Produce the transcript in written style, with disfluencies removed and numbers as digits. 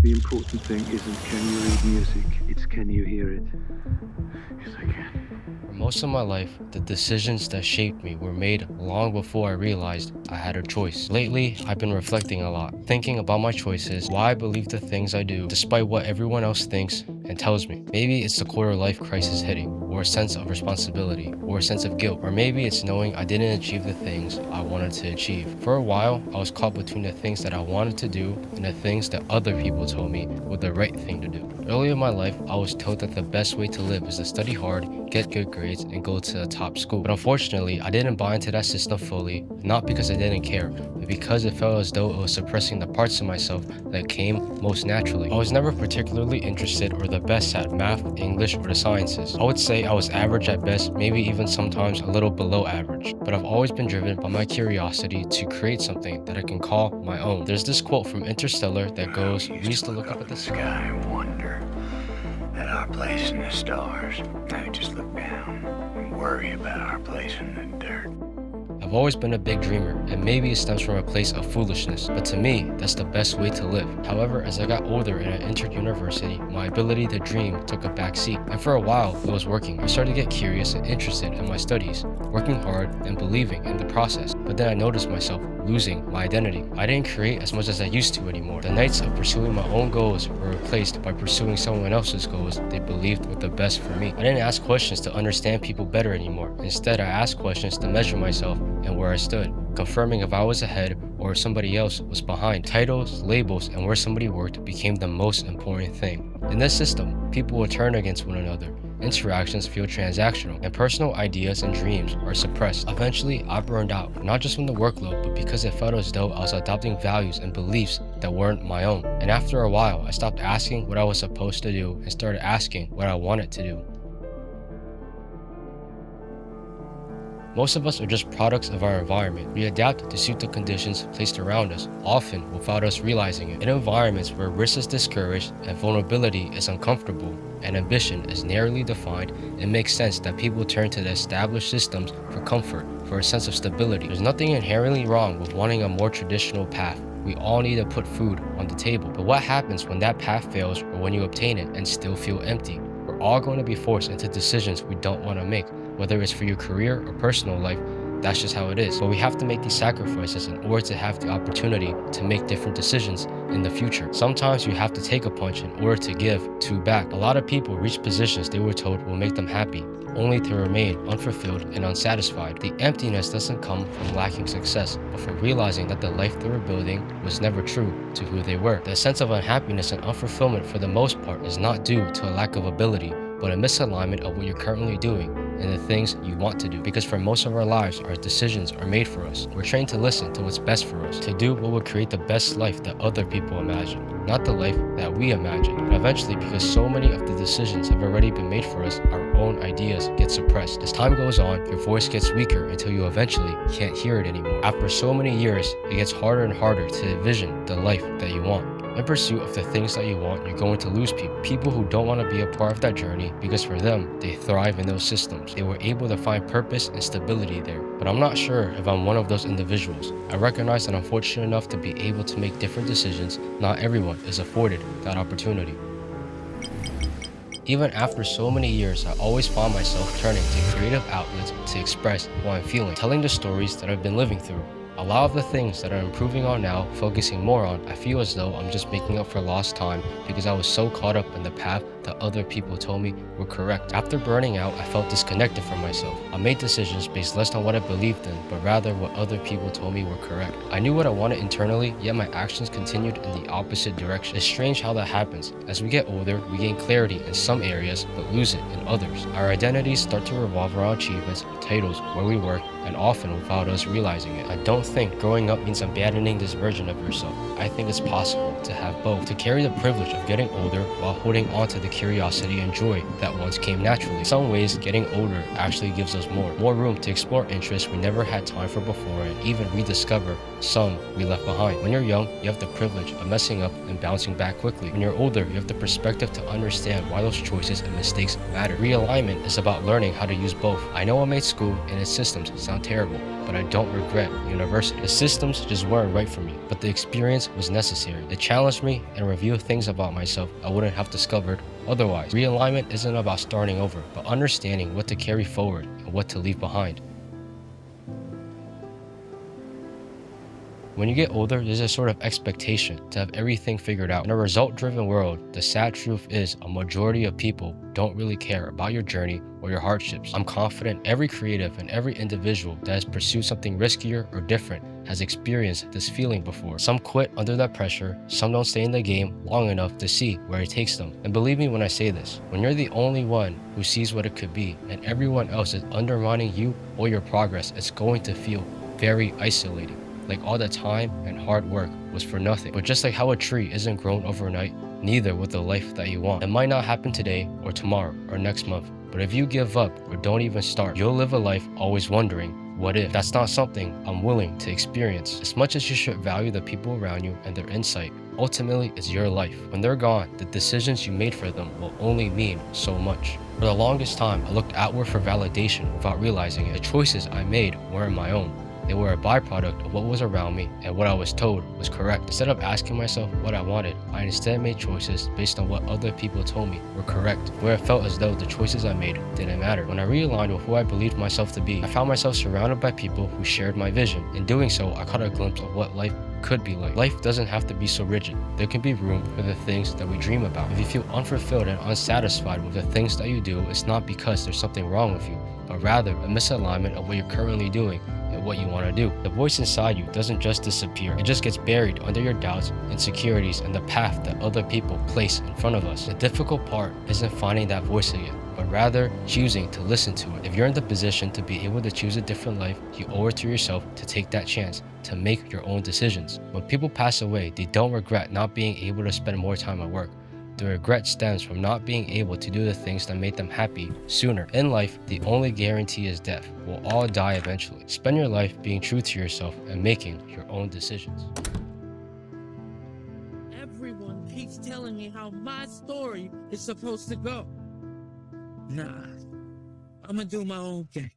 The important thing isn't can you read music, it's can you hear it. Yes, I can. For most of my life, the decisions that shaped me were made long before I realized I had a choice. Lately, I've been reflecting a lot, thinking about my choices, why I believe the things I do, despite what everyone else thinks and tells me. Maybe it's the quarter life crisis hitting, or a sense of responsibility, or a sense of guilt, or maybe it's knowing I didn't achieve the things I wanted to achieve. For a while, I was caught between the things that I wanted to do and the things that other people told me were the right thing to do. Early in my life, I was told that the best way to live is to study hard, get good grades, and go to a top school. But unfortunately, I didn't buy into that system fully, not because I didn't care, but because it felt as though it was suppressing the parts of myself that came most naturally. I was never particularly interested or the best at math, English, or the sciences. I would say I was average at best, maybe even sometimes a little below average. But I've always been driven by my curiosity to create something that I can call my own. There's this quote from Interstellar that goes, "We used to look up at the sky." And wonder at our place in the stars. Now we just look down and worry about our place in the dirt. I've always been a big dreamer, and maybe it stems from a place of foolishness, but to me, that's the best way to live. However, as I got older and I entered university, my ability to dream took a back seat, and for a while, it was working. I started to get curious and interested in my studies, working hard and believing in the process, but then I noticed myself losing my identity. I didn't create as much as I used to anymore. The nights of pursuing my own goals were replaced by pursuing someone else's goals they believed were the best for me. I didn't ask questions to understand people better anymore. Instead, I asked questions to measure myself and where I stood, confirming if I was ahead or if somebody else was behind. Titles, labels, and where somebody worked became the most important thing. In this system, people will turn against one another. Interactions feel transactional, and personal ideas and dreams are suppressed. Eventually, I burned out, not just from the workload, but because it felt as though I was adopting values and beliefs that weren't my own. And after a while, I stopped asking what I was supposed to do and started asking what I wanted to do. Most of us are just products of our environment. We adapt to suit the conditions placed around us, often without us realizing it. In environments where risk is discouraged and vulnerability is uncomfortable and ambition is narrowly defined, it makes sense that people turn to the established systems for comfort, for a sense of stability. There's nothing inherently wrong with wanting a more traditional path. We all need to put food on the table. But what happens when that path fails or when you obtain it and still feel empty? We're all going to be forced into decisions we don't want to make. Whether it's for your career or personal life, that's just how it is. But we have to make these sacrifices in order to have the opportunity to make different decisions in the future. Sometimes you have to take a punch in order to give two back. A lot of people reach positions they were told will make them happy, only to remain unfulfilled and unsatisfied. The emptiness doesn't come from lacking success, but from realizing that the life they were building was never true to who they were. The sense of unhappiness and unfulfillment for the most part is not due to a lack of ability, but a misalignment of what you're currently doing and the things you want to do. Because for most of our lives, our decisions are made for us. We're trained to listen to what's best for us, to do what will create the best life that other people imagine, not the life that we imagine. And eventually, because so many of the decisions have already been made for us, our own ideas get suppressed. As time goes on, your voice gets weaker until you eventually can't hear it anymore. After so many years, it gets harder and harder to envision the life that you want. In pursuit of the things that you want, you're going to lose people who don't want to be a part of that journey, because for them, they thrive in those systems. They were able to find purpose and stability there. But I'm not sure if I'm one of those individuals. I recognize that I'm fortunate enough to be able to make different decisions. Not everyone is afforded that opportunity. Even after so many years, I always found myself turning to creative outlets to express what I'm feeling, telling the stories that I've been living through. A lot of the things that I'm improving on now, focusing more on, I feel as though I'm just making up for lost time because I was so caught up in the path that other people told me were correct. After burning out, I felt disconnected from myself. I made decisions based less on what I believed in, but rather what other people told me were correct. I knew what I wanted internally, yet my actions continued in the opposite direction. It's strange how that happens. As we get older, we gain clarity in some areas, but lose it in others. Our identities start to revolve around achievements, titles, where we work, and often without us realizing it. I don't think growing up means abandoning this version of yourself. I think it's possible to have both, to carry the privilege of getting older while holding on to the curiosity and joy that once came naturally. In some ways, getting older actually gives us more room to explore interests we never had time for before and even rediscover some we left behind. When you're young, you have the privilege of messing up and bouncing back quickly. When you're older, you have the perspective to understand why those choices and mistakes matter. Realignment is about learning how to use both. I know I made school and its systems sound terrible, but I don't regret university. person. The systems just weren't right for me, but the experience was necessary. It challenged me and revealed things about myself I wouldn't have discovered otherwise. Realignment isn't about starting over, but understanding what to carry forward and what to leave behind. When you get older, there's a sort of expectation to have everything figured out. In a result-driven world, the sad truth is a majority of people don't really care about your journey or your hardships. I'm confident every creative and every individual that has pursued something riskier or different has experienced this feeling before. Some quit under that pressure, some don't stay in the game long enough to see where it takes them. And believe me when I say this, when you're the only one who sees what it could be and everyone else is undermining you or your progress, it's going to feel very isolating. Like all the time and hard work was for nothing. But just like how a tree isn't grown overnight, neither will the life that you want. It might not happen today or tomorrow or next month, but if you give up or don't even start, you'll live a life always wondering, what if? That's not something I'm willing to experience. As much as you should value the people around you and their insight, ultimately it's your life. When they're gone, the decisions you made for them will only mean so much. For the longest time, I looked outward for validation without realizing it. The choices I made weren't my own. They were a byproduct of what was around me and what I was told was correct. Instead of asking myself what I wanted, I instead made choices based on what other people told me were correct, where it felt as though the choices I made didn't matter. When I realigned with who I believed myself to be, I found myself surrounded by people who shared my vision. In doing so, I caught a glimpse of what life could be like. Life doesn't have to be so rigid. There can be room for the things that we dream about. If you feel unfulfilled and unsatisfied with the things that you do, it's not because there's something wrong with you, but rather a misalignment of what you're currently doing and what you want to do. The voice inside you doesn't just disappear. It just gets buried under your doubts, insecurities, and the path that other people place in front of us. The difficult part isn't finding that voice again, but rather choosing to listen to it. If you're in the position to be able to choose a different life, you owe it to yourself to take that chance, to make your own decisions. When people pass away, they don't regret not being able to spend more time at work. The regret stems from not being able to do the things that made them happy sooner. In life, the only guarantee is death. We'll all die eventually. Spend your life being true to yourself and making your own decisions. Everyone keeps telling me how my story is supposed to go. Nah, I'm gonna do my own thing.